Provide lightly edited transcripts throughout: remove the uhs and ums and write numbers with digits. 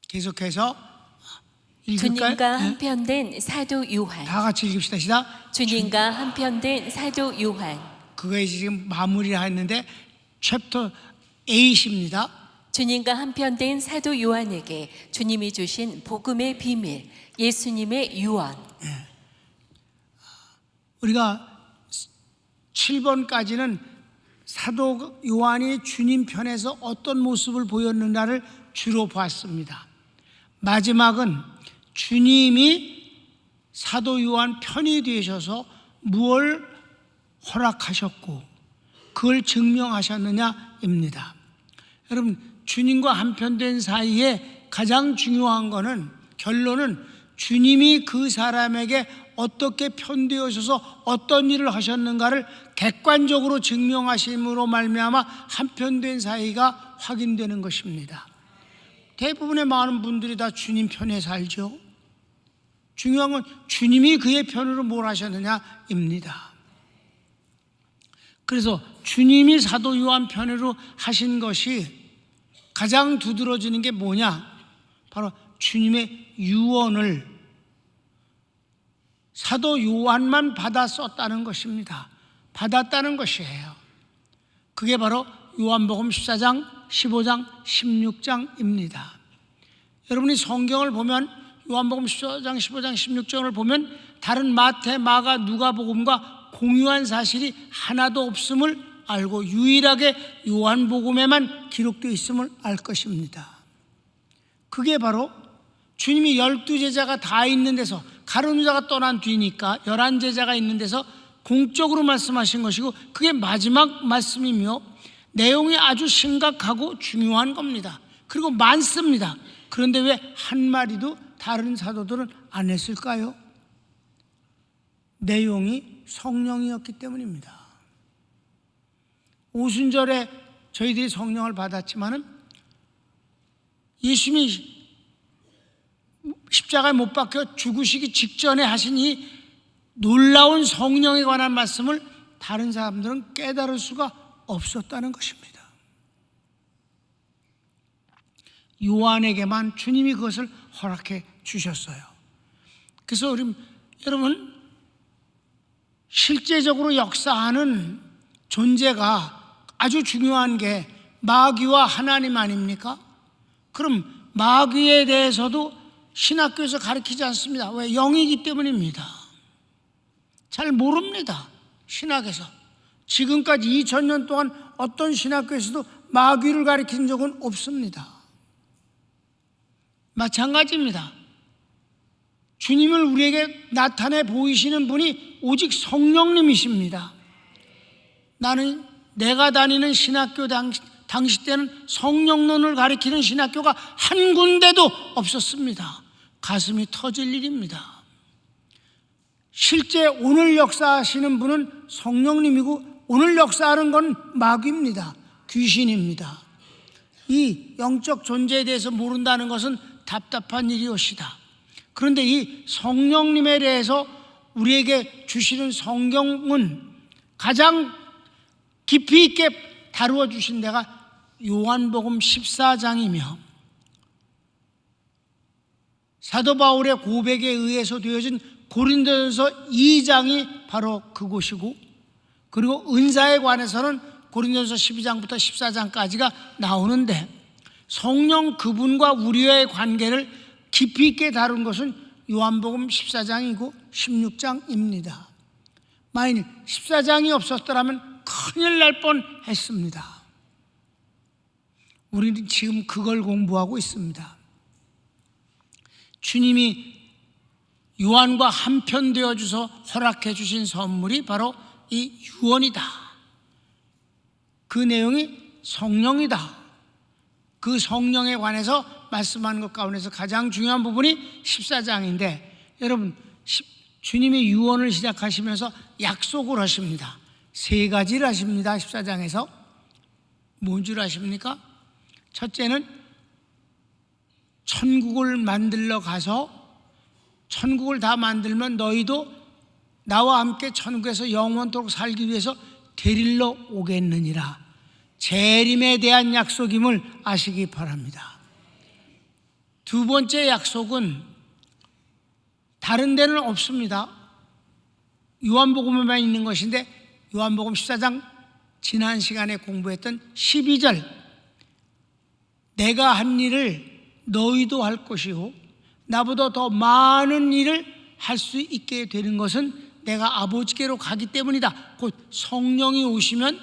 계속해서 읽을까요? 주님과 한편된 사도 요한. 다 같이 읽읍시다. 시작. 주님과 한편된 사도 요한. 그거에 지금 마무리를 했는데 챕터 8입니다. 주님과 한편된 사도 요한에게 주님이 주신 복음의 비밀, 예수님의 유언. 우리가 7번까지는 사도 요한이 주님 편에서 어떤 모습을 보였는가를 주로 봤습니다. 마지막은 주님이 사도 요한 편이 되셔서 무엇을 허락하셨고 그걸 증명하셨느냐입니다. 여러분, 주님과 한편된 사이에 가장 중요한 것은, 결론은 주님이 그 사람에게 어떻게 편되어셔서 어떤 일을 하셨는가를 객관적으로 증명하심으로 말미암아 한편된 사이가 확인되는 것입니다. 대부분의 많은 분들이 다 주님 편에 살죠. 중요한 건 주님이 그의 편으로 뭘 하셨느냐입니다. 그래서 주님이 사도 요한 편으로 하신 것이 가장 두드러지는 게 뭐냐? 바로 주님의 유언을 사도 요한만 받아 썼다는 것입니다. 받았다는 것이에요. 그게 바로 요한복음 14장, 15장, 16장입니다. 여러분이 성경을 보면 요한복음 14장, 15장, 16장을 보면 다른 마태, 마가, 누가복음과 공유한 사실이 하나도 없음을 알고 유일하게 요한복음에만 기록되어 있음을 알 것입니다. 그게 바로 주님이 12제자가 다 있는 데서, 가룟 유다가 떠난 뒤니까 11제자가 있는 데서 공적으로 말씀하신 것이고, 그게 마지막 말씀이며 내용이 아주 심각하고 중요한 겁니다. 그리고 많습니다. 그런데 왜 한마디도 다른 사도들은 안 했을까요? 내용이 성령이었기 때문입니다. 오순절에 저희들이 성령을 받았지만은 예수님이 십자가에 못 박혀 죽으시기 직전에 하신 이 놀라운 성령에 관한 말씀을 다른 사람들은 깨달을 수가 없었다는 것입니다. 요한에게만 주님이 그것을 허락해 주셨어요. 그래서 여러분, 실제적으로 역사하는 존재가 아주 중요한 게 마귀와 하나님 아닙니까? 그럼 마귀에 대해서도 신학교에서 가르치지 않습니다. 왜? 영이기 때문입니다. 잘 모릅니다. 신학에서 지금까지 2000년 동안 어떤 신학교에서도 마귀를 가르친 적은 없습니다. 마찬가지입니다. 주님을 우리에게 나타내 보이시는 분이 오직 성령님이십니다. 내가 다니는 신학교 당시 때는 성령론을 가리키는 신학교가 한 군데도 없었습니다. 가슴이 터질 일입니다. 실제 오늘 역사하시는 분은 성령님이고, 오늘 역사하는 건 마귀입니다. 귀신입니다. 이 영적 존재에 대해서 모른다는 것은 답답한 일이옵시다. 그런데 이 성령님에 대해서 우리에게 주시는 성경은 가장 깊이 있게 다루어 주신 데가 요한복음 14장이며 사도 바울의 고백에 의해서 되어진 고린도전서 2장이 바로 그곳이고, 그리고 은사에 관해서는 고린도전서 12장부터 14장까지가 나오는데, 성령 그분과 우리의 관계를 깊이 있게 다룬 것은 요한복음 14장이고 16장입니다. 만일 14장이 없었더라면 큰일 날 뻔했습니다. 우리는 지금 그걸 공부하고 있습니다. 주님이 요한과 한편 되어 주서 허락해 주신 선물이 바로 이 유언이다. 그 내용이 성령이다. 그 성령에 관해서 말씀하는 것 가운데서 가장 중요한 부분이 14장인데, 여러분, 주님이 유언을 시작하시면서 약속을 하십니다. 3가지를 하십니다. 14장에서 뭔 줄 아십니까? 첫째는 천국을 만들러 가서 천국을 다 만들면 너희도 나와 함께 천국에서 영원토록 살기 위해서 데리러 오겠느니라. 재림에 대한 약속임을 아시기 바랍니다. 두 번째 약속은 다른 데는 없습니다. 요한복음에만 있는 것인데 요한복음 14장 지난 시간에 공부했던 12절, 내가 한 일을 너희도 할 것이요 나보다 더 많은 일을 할 수 있게 되는 것은 내가 아버지께로 가기 때문이다. 곧 성령이 오시면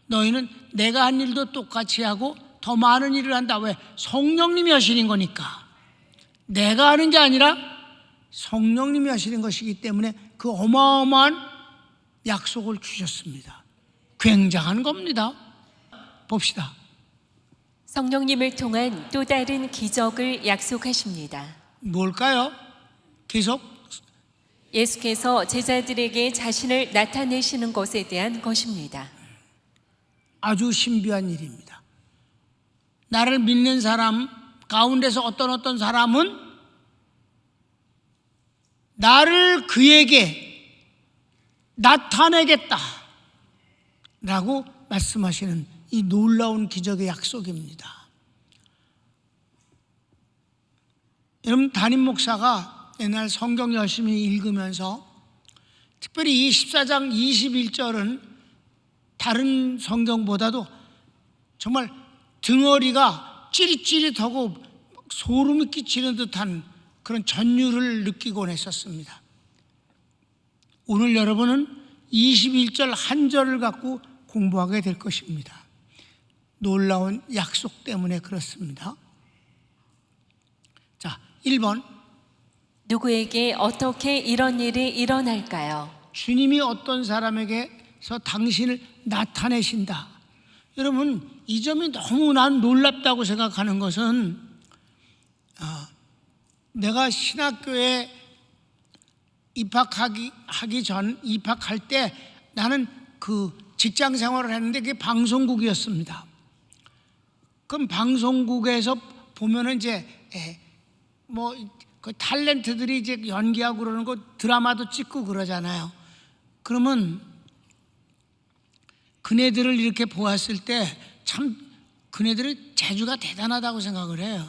너희는 내가 한 일도 똑같이 하고 더 많은 일을 한다. 왜? 성령님이 하시는 거니까. 내가 하는 게 아니라 성령님이 하시는 것이기 때문에 그 어마어마한 약속을 주셨습니다. 굉장한 겁니다. 봅시다. 성령님을 통한 또 다른 기적을 약속하십니다. 뭘까요? 계속 예수께서 제자들에게 자신을 나타내시는 것에 대한 것입니다. 아주 신비한 일입니다. 나를 믿는 사람 가운데서 어떤 사람은 나를 그에게 나타내겠다 라고 말씀하시는 이 놀라운 기적의 약속입니다. 여러분, 담임 목사가 옛날 성경 열심히 읽으면서 특별히 이 14장 21절은 다른 성경보다도 정말 등어리가 찌릿찌릿하고 소름이 끼치는 듯한 그런 전율을 느끼곤 했었습니다. 오늘 여러분은 21절 한 절을 갖고 공부하게 될 것입니다. 놀라운 약속 때문에 그렇습니다. 자, 1번. 누구에게 어떻게 이런 일이 일어날까요? 주님이 어떤 사람에게서 당신을 나타내신다. 여러분, 이 점이 너무 난 놀랍다고 생각하는 것은 내가 신학교에 입학할 때 나는 그 직장 생활을 했는데 그게 방송국이었습니다. 그럼 방송국에서 보면은 이제 뭐 그 탤런트들이 이제 연기하고 그러는 거 드라마도 찍고 그러잖아요. 그러면 그네들을 이렇게 보았을 때 참 그네들의 재주가 대단하다고 생각을 해요.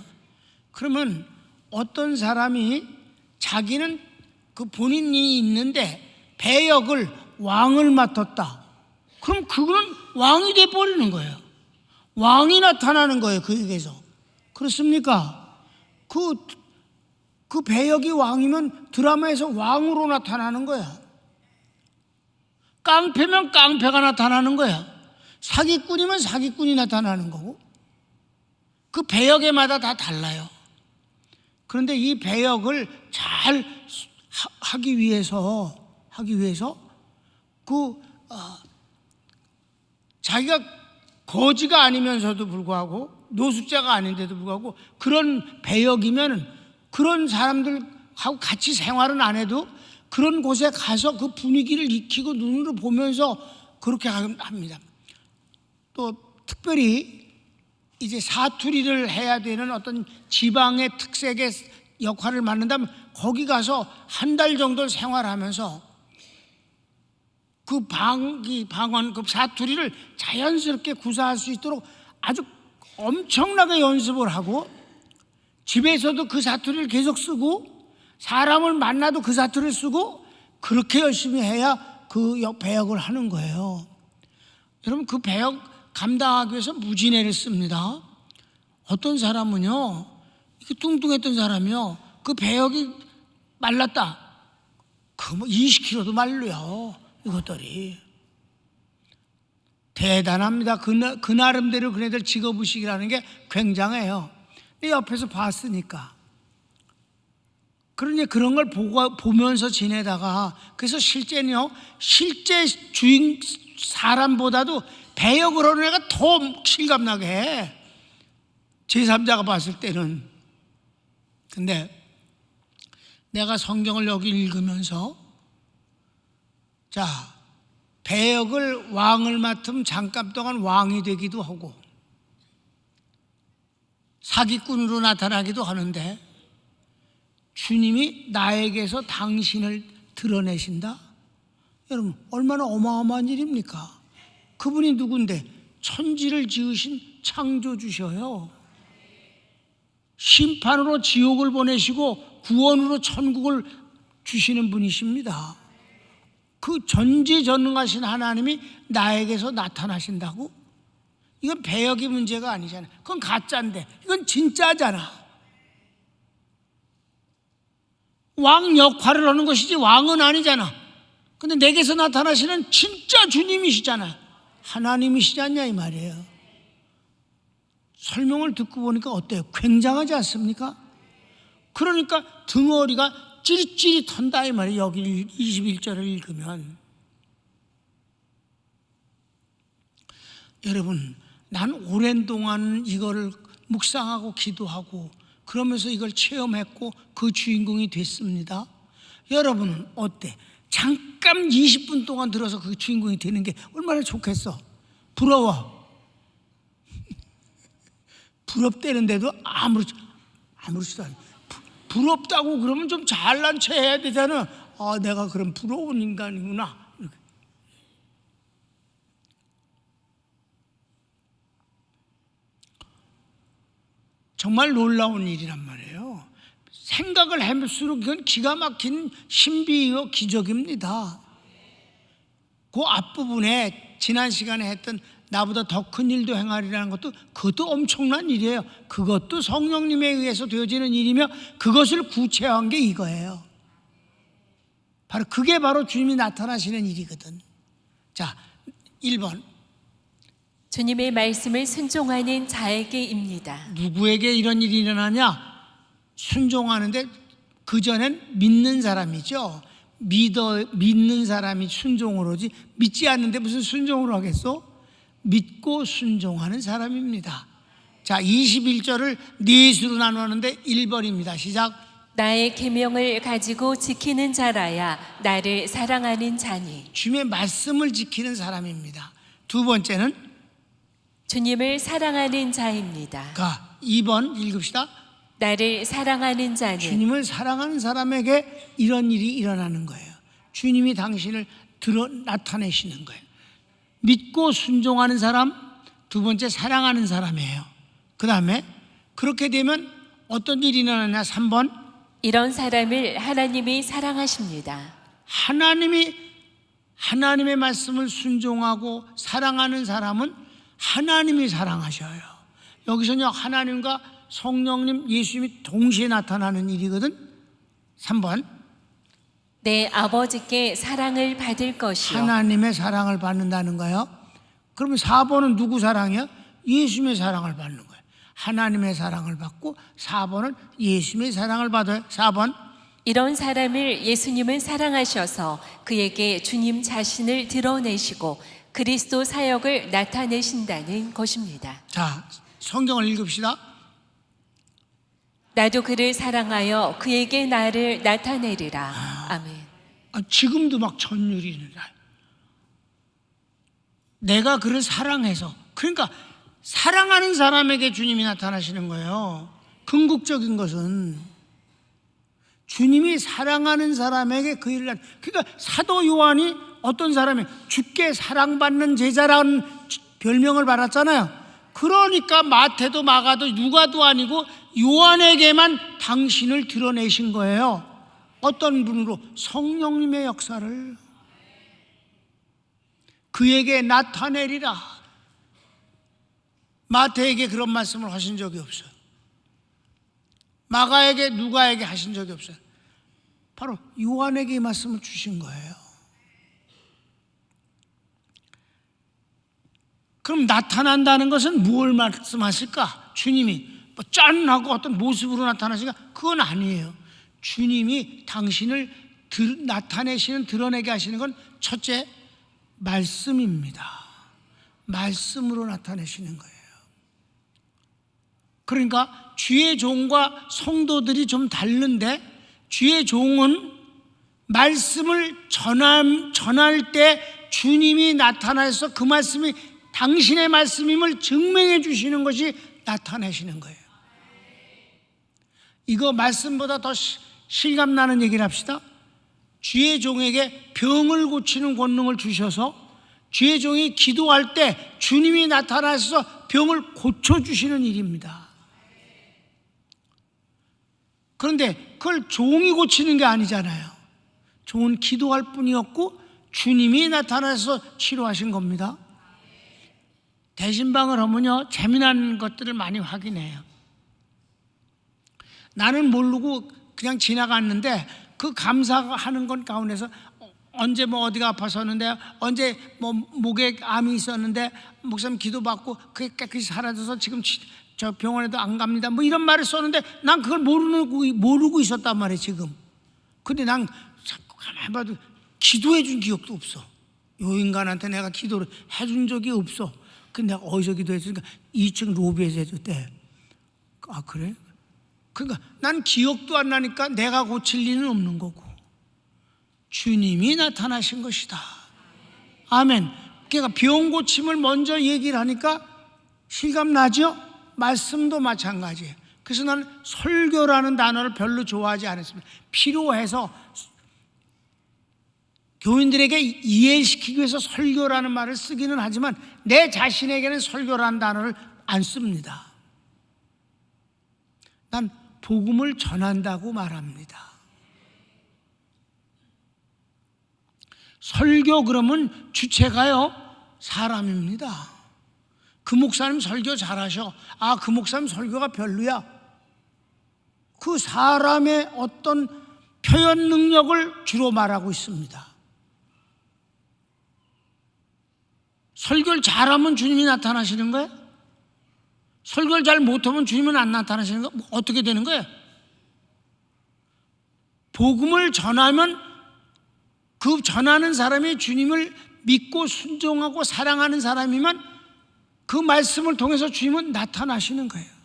그러면 어떤 사람이 자기는 그 본인이 있는데 배역을 왕을 맡았다. 그럼 그거는 왕이 돼버리는 거예요. 왕이 나타나는 거예요, 그에게서. 그렇습니까? 그 배역이 왕이면 드라마에서 왕으로 나타나는 거야. 깡패면 깡패가 나타나는 거야. 사기꾼이면 사기꾼이 나타나는 거고. 그 배역에마다 다 달라요. 그런데 이 배역을 잘 하기 위해서 자기가 거지가 아니면서도 불구하고 노숙자가 아닌데도 불구하고 그런 배역이면 그런 사람들하고 같이 생활은 안 해도 그런 곳에 가서 그 분위기를 익히고 눈으로 보면서 그렇게 합니다. 또 특별히 이제 사투리를 해야 되는 어떤 지방의 특색의 역할을 맡는다면 거기 가서 한 달 정도 생활하면서 그 방언, 그 사투리를 자연스럽게 구사할 수 있도록 아주 엄청나게 연습을 하고 집에서도 그 사투리를 계속 쓰고 사람을 만나도 그 사투리를 쓰고 그렇게 열심히 해야 그 배역을 하는 거예요. 여러분, 그 배역 감당하기 위해서 무지개를 씁니다. 어떤 사람은요, 이렇게 뚱뚱했던 사람이요, 그 배역이 말랐다. 그 뭐 20kg도 말려요. 이것들이 대단합니다. 그 나름대로 그네들 직업의식이라는 게 굉장해요. 옆에서 봤으니까. 그러니 그런 걸 보면서 지내다가 그래서 실제는요, 실제 주인 사람보다도 배역을 하는 애가 더 실감나게 해. 제3자가 봤을 때는. 근데 내가 성경을 여기 읽으면서 자, 배역을 왕을 맡으면 잠깐 동안 왕이 되기도 하고 사기꾼으로 나타나기도 하는데 주님이 나에게서 당신을 드러내신다? 여러분, 얼마나 어마어마한 일입니까? 그분이 누군데? 천지를 지으신 창조주셔요. 심판으로 지옥을 보내시고 구원으로 천국을 주시는 분이십니다. 그 전지전능하신 하나님이 나에게서 나타나신다고? 이건 배역이 문제가 아니잖아요. 그건 가짜인데 이건 진짜잖아. 왕 역할을 하는 것이지 왕은 아니잖아. 근데 내게서 나타나시는 진짜 주님이시잖아. 하나님이시지 않냐 이 말이에요. 설명을 듣고 보니까 어때요? 굉장하지 않습니까? 그러니까 등어리가 찌릿찌릿한다 이 말이에요. 여기 21절을 읽으면. 여러분, 난 오랜 동안 이거를 묵상하고 기도하고 그러면서 이걸 체험했고 그 주인공이 됐습니다. 여러분은 어때? 잠깐 20분 동안 들어서 그 주인공이 되는 게 얼마나 좋겠어? 부러워. 부럽다는데도 아무렇지도 않아. 부럽다고 그러면 좀 잘난 체 해야 되잖아. 아, 내가 그럼 부러운 인간이구나. 이렇게. 정말 놀라운 일이란 말이에요. 생각을 해볼수록 이건 기가 막힌 신비요 기적입니다. 그 앞부분에 지난 시간에 했던 나보다 더 큰 일도 행하리라는 것도 그것도 엄청난 일이에요. 그것도 성령님에 의해서 되어지는 일이며 그것을 구체화한 게 이거예요. 그게 바로 주님이 나타나시는 일이거든. 자, 1번. 주님의 말씀을 순종하는 자에게입니다. 누구에게 이런 일이 일어나냐? 순종하는데 그전엔 믿는 사람이죠. 믿는 사람이 순종을 하지 믿지 않는데 무슨 순종을 하겠어? 믿고 순종하는 사람입니다. 자, 21절을 네 수로 나누었는데 1번입니다. 시작. 나의 계명을 가지고 지키는 자라야 나를 사랑하는 자니. 주님의 말씀을 지키는 사람입니다. 두 번째는 주님을 사랑하는 자입니다. 2번 읽읍시다. 나를 사랑하는 자는 주님을 사랑하는 사람에게 이런 일이 일어나는 거예요. 주님이 당신을 나타내시는 거예요. 믿고 순종하는 사람, 두 번째 사랑하는 사람이에요. 그 다음에 그렇게 되면 어떤 일이 일어나냐? 3번. 이런 사람을 하나님이 사랑하십니다. 하나님의 말씀을 순종하고 사랑하는 사람은 하나님이 사랑하셔요. 여기서는 하나님과 성령님, 예수님이 동시에 나타나는 일이거든. 3번. 내 아버지께 사랑을 받을 것이요. 하나님의 사랑을 받는다는 거예요. 그러면 4번은 누구 사랑이야? 예수님의 사랑을 받는 거예요. 하나님의 사랑을 받고 4번은 예수님의 사랑을 받아요. 4번. 이런 사람을 예수님은 사랑하셔서 그에게 주님 자신을 드러내시고 그리스도 사역을 나타내신다는 것입니다. 자, 성경을 읽읍시다. 나도 그를 사랑하여 그에게 나를 나타내리라. 아멘. 지금도 막 전율이 일어나요. 내가 그를 사랑해서, 그러니까 사랑하는 사람에게 주님이 나타나시는 거예요. 궁극적인 것은 주님이 사랑하는 사람에게 그 일을 그러니까 사도 요한이 어떤 사람이 주께 사랑받는 제자라는 별명을 받았잖아요. 그러니까 마태도 마가도 누가도 아니고 요한에게만 당신을 드러내신 거예요. 어떤 분으로? 성령님의 역사를 그에게 나타내리라. 마태에게 그런 말씀을 하신 적이 없어요. 마가에게 누가에게 하신 적이 없어요. 바로 요한에게 이 말씀을 주신 거예요. 그럼 나타난다는 것은 무엇을 말씀하실까? 주님이 짠 하고 어떤 모습으로 나타나시니까 그건 아니에요. 주님이 당신을 나타내시는, 드러내게 하시는 건 첫째 말씀입니다. 말씀으로 나타내시는 거예요. 그러니까 주의 종과 성도들이 좀 다른데, 주의 종은 말씀을 전할 때 주님이 나타나서 그 말씀이 당신의 말씀임을 증명해 주시는 것이 나타내시는 거예요. 이거 말씀보다 더 실감나는 얘기를 합시다. 주의 종에게 병을 고치는 권능을 주셔서 주의 종이 기도할 때 주님이 나타나서 병을 고쳐주시는 일입니다. 그런데 그걸 종이 고치는 게 아니잖아요. 종은 기도할 뿐이었고 주님이 나타나서 치료하신 겁니다. 대신방을 하면요, 재미난 것들을 많이 확인해요. 나는 모르고 그냥 지나갔는데 그 감사하는 건 가운데서 언제 뭐 어디가 아파서는데, 언제 뭐 목에 암이 있었는데 목사님 기도받고 그게 깨끗이 사라져서 지금 저 병원에도 안 갑니다, 뭐 이런 말을 썼는데 난 그걸 모르고 있었단 말이에요 지금. 근데 난 자꾸 가만히 봐도 기도해 준 기억도 없어. 요 인간한테 내가 기도를 해준 적이 없어. 근데 내가 어디서 기도했으니까 2층 로비에서 해줬대. 아 그래? 그러니까 난 기억도 안 나니까 내가 고칠 리는 없는 거고 주님이 나타나신 것이다. 아멘. 그러니까 병 고침을 먼저 얘기를 하니까 실감 나죠? 말씀도 마찬가지예요. 그래서 나는 설교라는 단어를 별로 좋아하지 않았습니다. 필요해서 교인들에게 이해시키기 위해서 설교라는 말을 쓰기는 하지만 내 자신에게는 설교라는 단어를 안 씁니다. 난 복음을 전한다고 말합니다. 설교 그러면 주체가요 사람입니다. 그 목사님 설교 잘하셔. 아, 그 목사님 설교가 별로야. 그 사람의 어떤 표현 능력을 주로 말하고 있습니다. 설교를 잘하면 주님이 나타나시는 거예요? 설교를 잘 못하면 주님은 안 나타나시는 거예요? 어떻게 되는 거예요? 복음을 전하면 그 전하는 사람이 주님을 믿고 순종하고 사랑하는 사람이면 그 말씀을 통해서 주님은 나타나시는 거예요.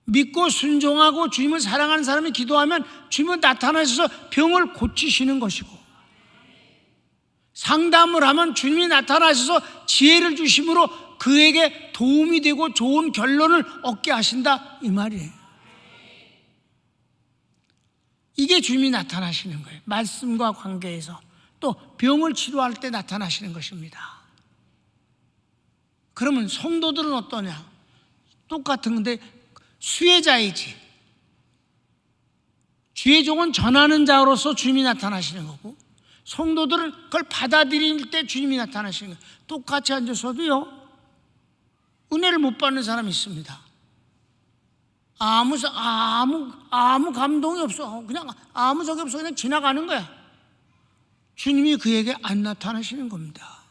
믿고 순종하고 주님을 사랑하는 사람이 기도하면 주님은 나타나셔서 병을 고치시는 것이고, 상담을 하면 주님이 나타나셔서 지혜를 주심으로 그에게 도움이 되고 좋은 결론을 얻게 하신다, 이 말이에요. 이게 주님이 나타나시는 거예요. 말씀과 관계에서. 또 병을 치료할 때 나타나시는 것입니다. 그러면 성도들은 어떠냐? 똑같은 건데 수혜자이지. 주의 종은 전하는 자로서 주님이 나타나시는 거고, 성도들은 그걸 받아들일 때 주님이 나타나시는 거예요. 똑같이 앉아서도요 은혜를 못 받는 사람이 있습니다. 아무 감동이 없어. 그냥 아무 적이 없어. 그냥 지나가는 거야. 주님이 그에게 안 나타나시는 겁니다.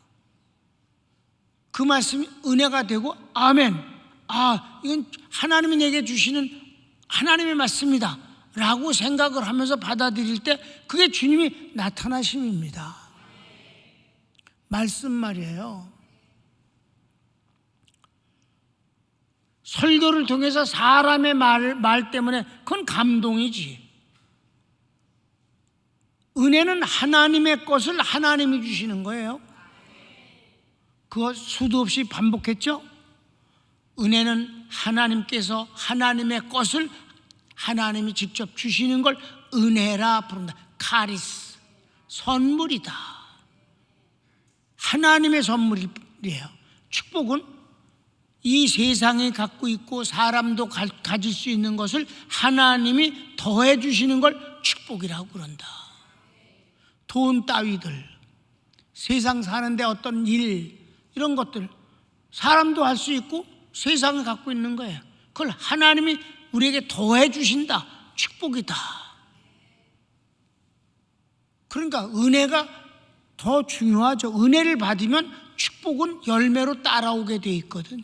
그 말씀이 은혜가 되고, 아멘, 아, 이건 하나님이 내게 주시는 하나님의 말씀이다 라고 생각을 하면서 받아들일 때 그게 주님이 나타나심입니다. 말씀 말이에요. 설교를 통해서 사람의 말 때문에 그건 감동이지. 은혜는 하나님의 것을 하나님이 주시는 거예요. 그거 수도 없이 반복했죠? 은혜는 하나님께서 하나님의 것을 하나님이 직접 주시는 걸 은혜라 부른다. 카리스, 선물이다. 하나님의 선물이에요. 축복은 이 세상이 갖고 있고 사람도 가질 수 있는 것을 하나님이 더해 주시는 걸 축복이라고 그런다. 돈 따위들, 세상 사는데 어떤 일, 이런 것들 사람도 할 수 있고 세상을 갖고 있는 거예요. 그걸 하나님이 우리에게 더해 주신다. 축복이다. 그러니까 은혜가 더 중요하죠. 은혜를 받으면 축복은 열매로 따라오게 돼 있거든.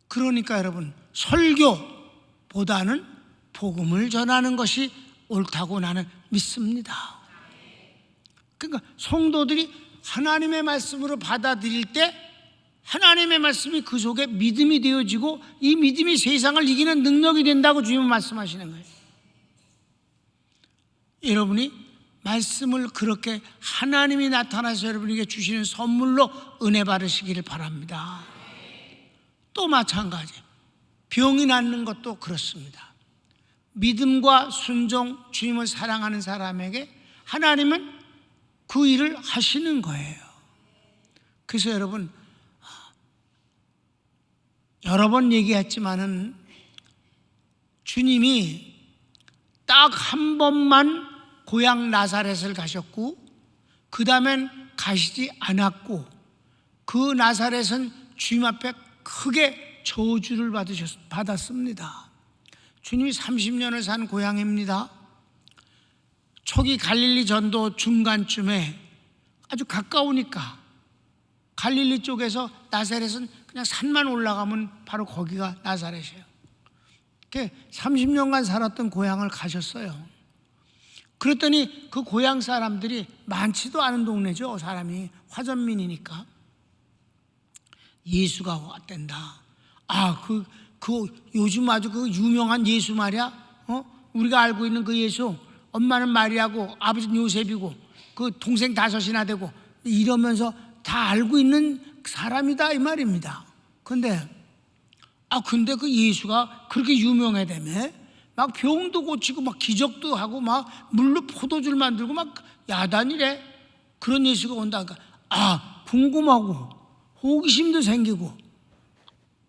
그러니까 여러분, 설교보다는 복음을 전하는 것이 옳다고 나는 믿습니다. 그러니까 성도들이 하나님의 말씀으로 받아들일 때 하나님의 말씀이 그 속에 믿음이 되어지고 이 믿음이 세상을 이기는 능력이 된다고 주님은 말씀하시는 거예요. 여러분이 말씀을 그렇게 하나님이 나타나서 여러분에게 주시는 선물로 은혜 받으시기를 바랍니다. 또 마찬가지예요. 병이 낫는 것도 그렇습니다. 믿음과 순종, 주님을 사랑하는 사람에게 하나님은 그 일을 하시는 거예요. 그래서 여러분, 여러 번 얘기했지만은 주님이 딱 한 번만 고향 나사렛을 가셨고 그 다음엔 가시지 않았고, 그 나사렛은 주님 앞에 크게 저주를 받았습니다. 주님이 30년을 산 고향입니다. 초기 갈릴리 전도 중간쯤에 아주 가까우니까 갈릴리 쪽에서 나사렛은 그냥 산만 올라가면 바로 거기가 나사렛이에요. 30년간 살았던 고향을 가셨어요. 그랬더니 그 고향 사람들이 많지도 않은 동네죠. 사람이 화전민이니까. 예수가 왔댄다. 요즘 아주 그 유명한 예수 말이야. 우리가 알고 있는 그 예수. 엄마는 마리아고 아버지는 요셉이고 그 동생 5이나 되고 이러면서 다 알고 있는 사람이다 이 말입니다. 근데 그 예수가 그렇게 유명하다며? 막 병도 고치고 막 기적도 하고 막 물로 포도주를 만들고 막 야단이래. 그런 예수가 온다. 그러니까 궁금하고 호기심도 생기고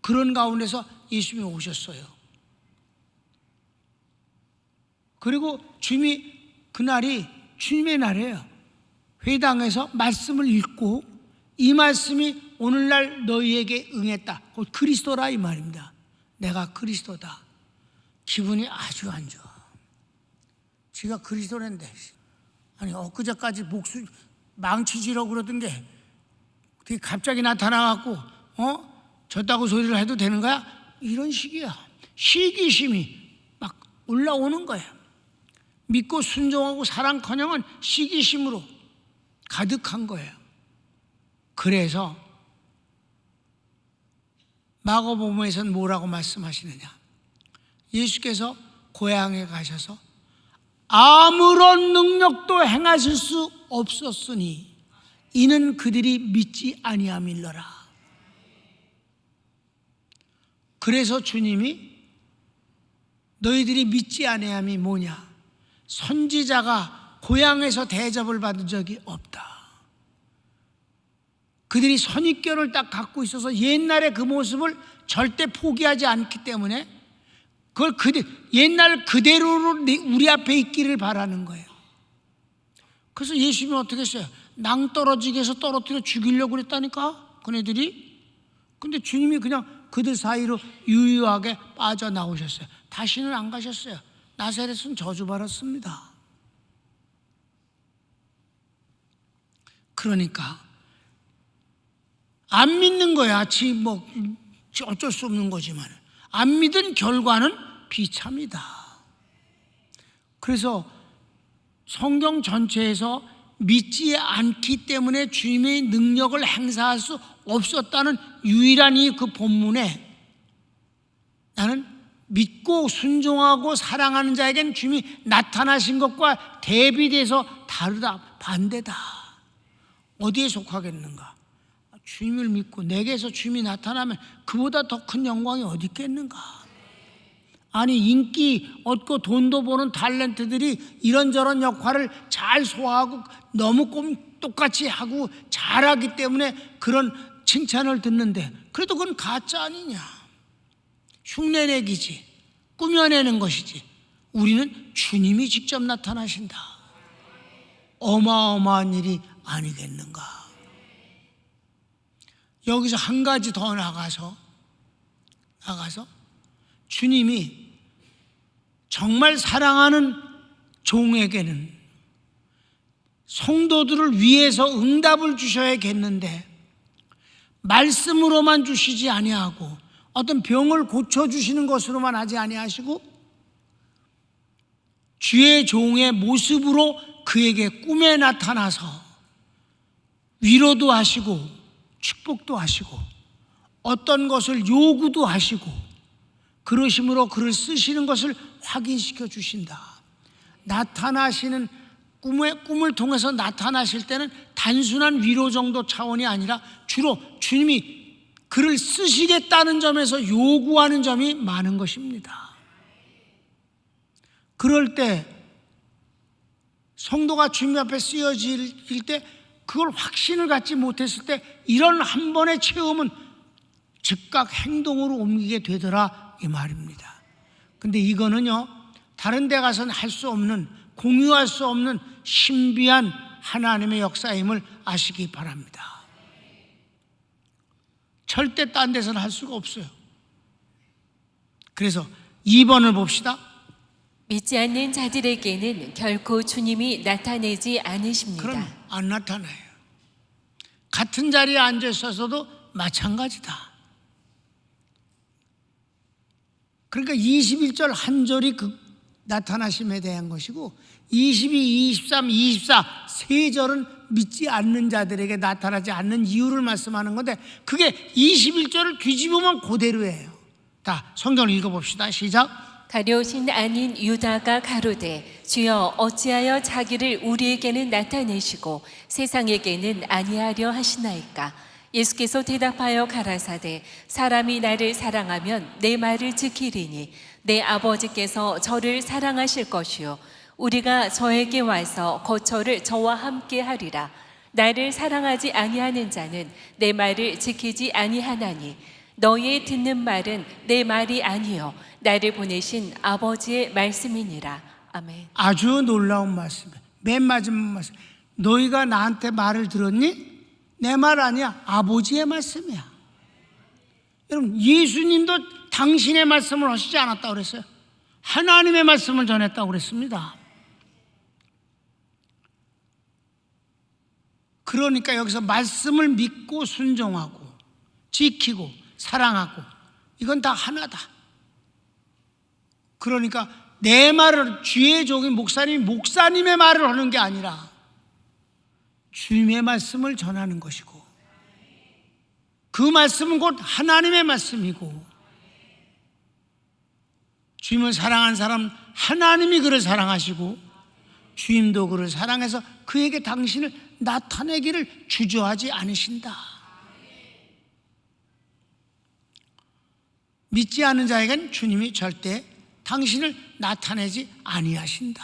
그런 가운데서 예수님이 오셨어요. 그리고 주님이 그날이 주님의 날이에요. 회당에서 말씀을 읽고 이 말씀이 오늘날 너희에게 응했다. 곧 그리스도라 이 말입니다. 내가 그리스도다. 기분이 아주 안 좋아. 지가 그리스도랜데 아니 엊그제까지 목수 망치지라고 그러던 게 어떻게 갑자기 나타나갖고 졌다고 소리를 해도 되는 거야? 이런 식이야. 시기심이 막 올라오는 거야. 믿고 순종하고 사랑커녕은 시기심으로 가득한 거예요. 그래서 마가복음에서는 뭐라고 말씀하시느냐? 예수께서 고향에 가셔서 아무런 능력도 행하실 수 없었으니 이는 그들이 믿지 아니함일러라. 그래서 주님이 너희들이 믿지 아니함이 뭐냐? 선지자가 고향에서 대접을 받은 적이 없다. 그들이 선입견을 딱 갖고 있어서 옛날의 그 모습을 절대 포기하지 않기 때문에 그걸 옛날 그대로로 우리 앞에 있기를 바라는 거예요. 그래서 예수님이 어떻게 했어요? 낭떠러지게 해서 떨어뜨려 죽이려고 그랬다니까 그네들이. 근데 주님이 그냥 그들 사이로 유유하게 빠져나오셨어요. 다시는 안 가셨어요. 나사렛은 저주받았습니다. 그러니까 안 믿는 거야. 어쩔 수 없는 거지만 안 믿은 결과는 비참이다. 그래서 성경 전체에서 믿지 않기 때문에 주님의 능력을 행사할 수 없었다는 유일한 이 그 본문에 나는 믿고 순종하고 사랑하는 자에겐 주님이 나타나신 것과 대비돼서 다르다, 반대다. 어디에 속하겠는가? 주님을 믿고 내게서 주님이 나타나면 그보다 더 큰 영광이 어디 있겠는가? 아니 인기 얻고 돈도 버는 탤런트들이 이런저런 역할을 잘 소화하고 너무 똑같이 하고 잘하기 때문에 그런 칭찬을 듣는데 그래도 그건 가짜 아니냐? 흉내내기지, 꾸며내는 것이지. 우리는 주님이 직접 나타나신다. 어마어마한 일이 아니겠는가? 여기서 한 가지 더 나가서 주님이 정말 사랑하는 종에게는 성도들을 위해서 응답을 주셔야겠는데 말씀으로만 주시지 아니하고 어떤 병을 고쳐주시는 것으로만 하지 아니하시고 주의 종의 모습으로 그에게 꿈에 나타나서 위로도 하시고 축복도 하시고 어떤 것을 요구도 하시고 그러심으로 그를 쓰시는 것을 확인시켜 주신다. 나타나시는 꿈을 통해서 나타나실 때는 단순한 위로 정도 차원이 아니라 주로 주님이 그를 쓰시겠다는 점에서 요구하는 점이 많은 것입니다. 그럴 때 성도가 주님 앞에 쓰여질 때 그걸 확신을 갖지 못했을 때 이런 한 번의 체험은 즉각 행동으로 옮기게 되더라 이 말입니다. 근데 이거는요, 다른 데 가서는 할 수 없는, 공유할 수 없는 신비한 하나님의 역사임을 아시기 바랍니다. 절대 딴 데서는 할 수가 없어요. 그래서 2번을 봅시다. 믿지 않는 자들에게는 결코 주님이 나타내지 않으십니다. 그럼 안 나타나요. 같은 자리에 앉아 있어서도 마찬가지다. 그러니까 21절 한 절이 그 나타나심에 대한 것이고 22, 23, 24 세 절은 믿지 않는 자들에게 나타나지 않는 이유를 말씀하는 건데 그게 21절을 뒤집으면 그대로예요. 다 성경을 읽어봅시다. 시작. 가룟신 아닌 유다가 가로되 주여 어찌하여 자기를 우리에게는 나타내시고 세상에게는 아니하려 하시나이까. 예수께서 대답하여 가라사대 사람이 나를 사랑하면 내 말을 지키리니 내 아버지께서 저를 사랑하실 것이요 우리가 저에게 와서 거처를 저와 함께 하리라. 나를 사랑하지 아니하는 자는 내 말을 지키지 아니하나니 너희의 듣는 말은 내 말이 아니요 나를 보내신 아버지의 말씀이니라. 아멘. 아주 놀라운 말씀이에요. 맨 마지막 말씀. 너희가 나한테 말을 들었니? 내 말 아니야. 아버지의 말씀이야. 여러분, 예수님도 당신의 말씀을 하시지 않았다고 그랬어요. 하나님의 말씀을 전했다고 그랬습니다. 그러니까 여기서 말씀을 믿고 순종하고 지키고 사랑하고 이건 다 하나다. 그러니까 내 말을 주의 종인 목사님의 말을 하는 게 아니라 주님의 말씀을 전하는 것이고 그 말씀은 곧 하나님의 말씀이고 주님을 사랑한 사람 하나님이 그를 사랑하시고 주님도 그를 사랑해서 그에게 당신을 나타내기를 주저하지 않으신다. 믿지 않는 자에겐 주님이 절대 당신을 나타내지 아니하신다.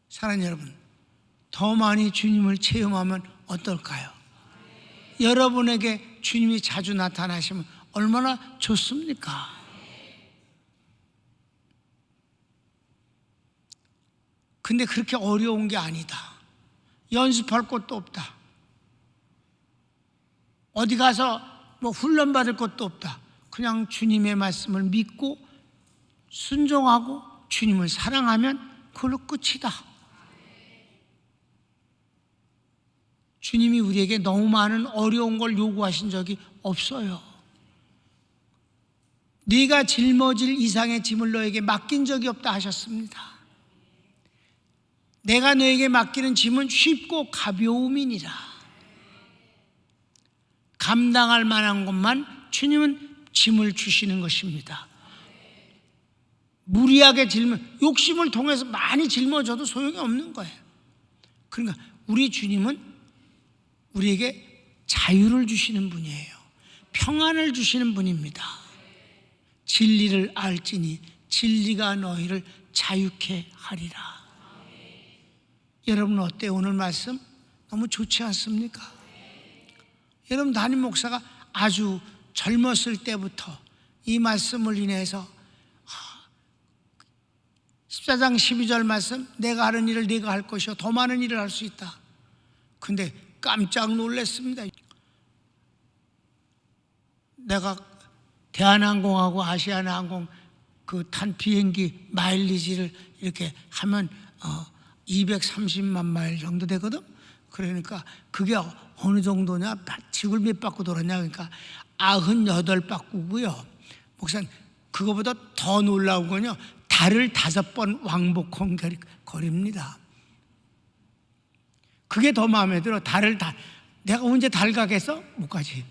사랑하는 여러분, 더 많이 주님을 체험하면 어떨까요? 여러분에게 주님이 자주 나타나시면 얼마나 좋습니까? 근데 그렇게 어려운 게 아니다. 연습할 것도 없다. 어디 가서 훈련받을 것도 없다. 그냥 주님의 말씀을 믿고 순종하고 주님을 사랑하면 그걸로 끝이다. 주님이 우리에게 너무 많은 어려운 걸 요구하신 적이 없어요. 네가 짊어질 이상의 짐을 너에게 맡긴 적이 없다 하셨습니다. 내가 너에게 맡기는 짐은 쉽고 가벼움이니라. 감당할 만한 것만 주님은 짐을 주시는 것입니다. 무리하게 욕심을 통해서 많이 짊어져도 소용이 없는 거예요. 그러니까 우리 주님은 우리에게 자유를 주시는 분이에요. 평안을 주시는 분입니다. 진리를 알지니 진리가 너희를 자유케 하리라. 여러분 어때요? 오늘 말씀 너무 좋지 않습니까? 여러분, 담임 목사가 아주 젊었을 때부터 이 말씀을 인해서 14장 12절 말씀, 내가 하는 일을 네가 할 것이요 더 많은 일을 할 수 있다. 근데 깜짝 놀랐습니다. 내가 대한항공하고 아시아나항공 그 탄 비행기 마일리지를 이렇게 하면 230만 마일 정도 되거든. 그러니까 그게 어느 정도냐? 지구를 몇 바퀴 돌았냐? 그러니까 98바퀴고요. 목사님, 그거보다 더 놀라운 건요, 달을 5번 왕복한 거리입니다. 그게 더 마음에 들어. 내가 언제 달 가겠어? 못 가지.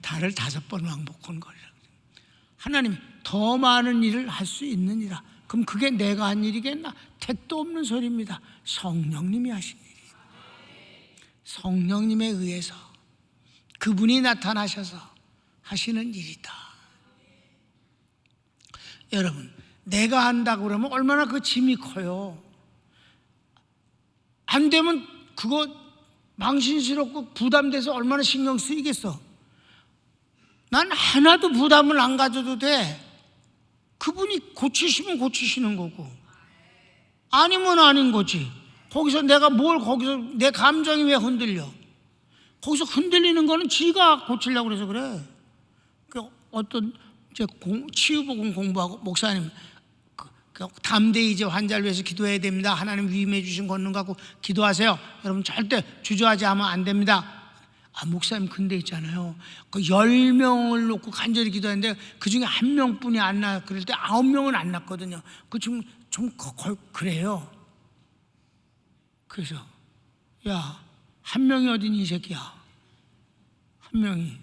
달을 5번 왕복한 거리라. 하나님 더 많은 일을 할 수 있느니라. 그럼 그게 내가 한 일이겠나? 택도 없는 소리입니다. 성령님이 하신 일이에요. 성령님에 의해서 그분이 나타나셔서 하시는 일이다. 여러분, 내가 한다고 그러면 얼마나 그 짐이 커요. 안 되면 그거 망신스럽고 부담돼서 얼마나 신경 쓰이겠어. 난 하나도 부담을 안 가져도 돼. 그분이 고치시면 고치시는 거고, 아니면 아닌 거지. 거기서 내가 거기서 내 감정이 왜 흔들려? 거기서 흔들리는 거는 지가 고치려고 그래서 그래. 어떤 치유복음 공부하고 목사님, 담대히 이제 환자를 위해서 기도해야 됩니다. 하나님 위임해 주신 권능 갖고 기도하세요. 여러분 절대 주저하지 하면 안 됩니다. 목사님 근데 있잖아요, 그 10명을 놓고 간절히 기도했는데 그 중에 1명뿐이 안 나. 그럴 때 9명은 안 났거든요. 그 좀 그래요. 그래서 야, 1명이 어디니 이 새끼야. 1명이.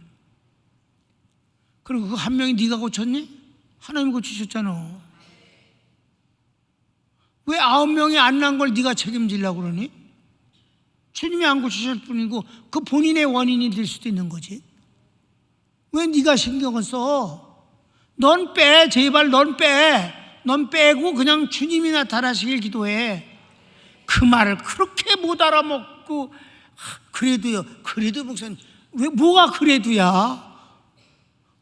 그리고 그 1명이 네가 고쳤니? 하나님 고치셨잖아. 왜 9명이 안 난 걸 네가 책임지려고 그러니? 주님이 안 고치실 뿐이고 그 본인의 원인이 될 수도 있는 거지. 왜 네가 신경을 써? 넌 빼, 제발 넌 빼. 넌 빼고 그냥 주님이 나타나시길 기도해. 그 말을 그렇게 못 알아먹고 그래도요. 그래도 목사님, 왜 뭐가 그래도야?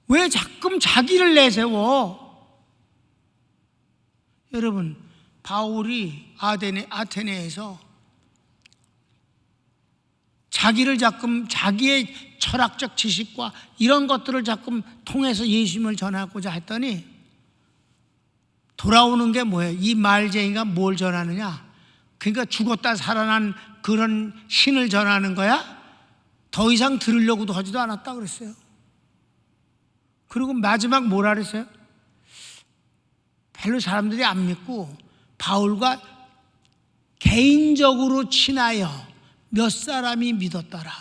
왜 자꾸 자기를 내세워? 여러분, 바울이 아테네에서 자기를 자꾸 자기의 철학적 지식과 이런 것들을 자꾸 통해서 예수님을 전하고자 했더니 돌아오는 게 뭐예요? 이 말쟁이가 뭘 전하느냐? 그러니까 죽었다 살아난 그런 신을 전하는 거야? 더 이상 들으려고도 하지도 않았다 그랬어요. 그리고 마지막 뭐라 그랬어요? 별로 사람들이 안 믿고 바울과 개인적으로 친하여 몇 사람이 믿었더라.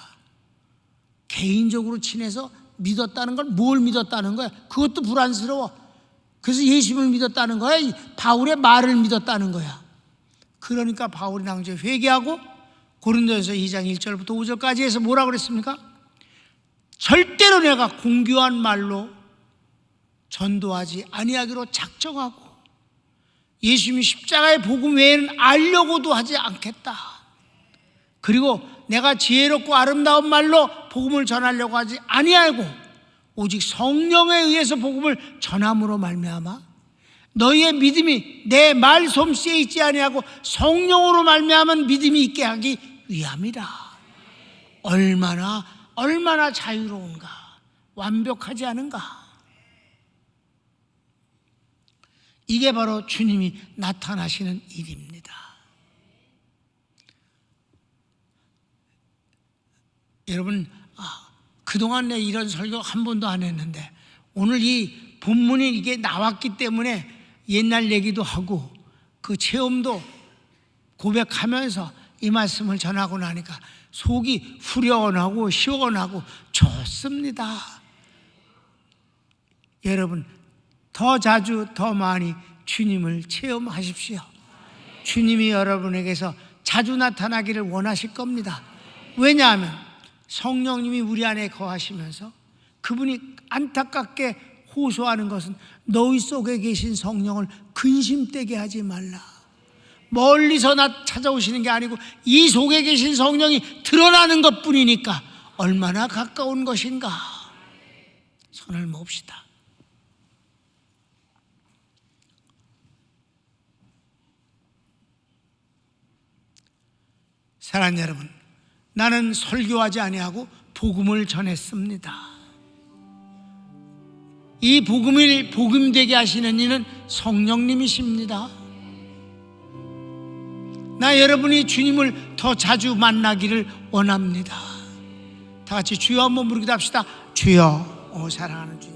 개인적으로 친해서 믿었다는 걸 뭘 믿었다는 거야? 그것도 불안스러워. 그래서 예수님을 믿었다는 거야? 바울의 말을 믿었다는 거야. 그러니까 바울이 나중에 회개하고 고린도전서 2장 1절부터 5절까지 해서 뭐라고 그랬습니까? 절대로 내가 공교한 말로 전도하지 아니하기로 작정하고 예수님이 십자가의 복음 외에는 알려고도 하지 않겠다. 그리고 내가 지혜롭고 아름다운 말로 복음을 전하려고 하지 아니하고 오직 성령에 의해서 복음을 전함으로 말미암아 너희의 믿음이 내 말 솜씨에 있지 아니하고 성령으로 말미암은 믿음이 있게 하기 위함이라. 얼마나 자유로운가, 완벽하지 않은가. 이게 바로 주님이 나타나시는 일입니다. 여러분, 그동안 내 이런 설교 한 번도 안 했는데 오늘 이 본문이 이게 나왔기 때문에 옛날 얘기도 하고 그 체험도 고백하면서 이 말씀을 전하고 나니까 속이 후련하고 시원하고 좋습니다. 여러분, 더 자주 더 많이 주님을 체험하십시오. 주님이 여러분에게서 자주 나타나기를 원하실 겁니다. 왜냐하면 성령님이 우리 안에 거하시면서 그분이 안타깝게 호소하는 것은 너희 속에 계신 성령을 근심되게 하지 말라. 멀리서 찾아오시는 게 아니고 이 속에 계신 성령이 드러나는 것뿐이니까 얼마나 가까운 것인가. 손을 모읍시다. 사랑하는 여러분, 나는 설교하지 아니하고 복음을 전했습니다. 이 복음을 복음되게 하시는 이는 성령님이십니다. 나 여러분이 주님을 더 자주 만나기를 원합니다. 다 같이 주여 한번 부르기도 합시다. 주여, 사랑하는 주님.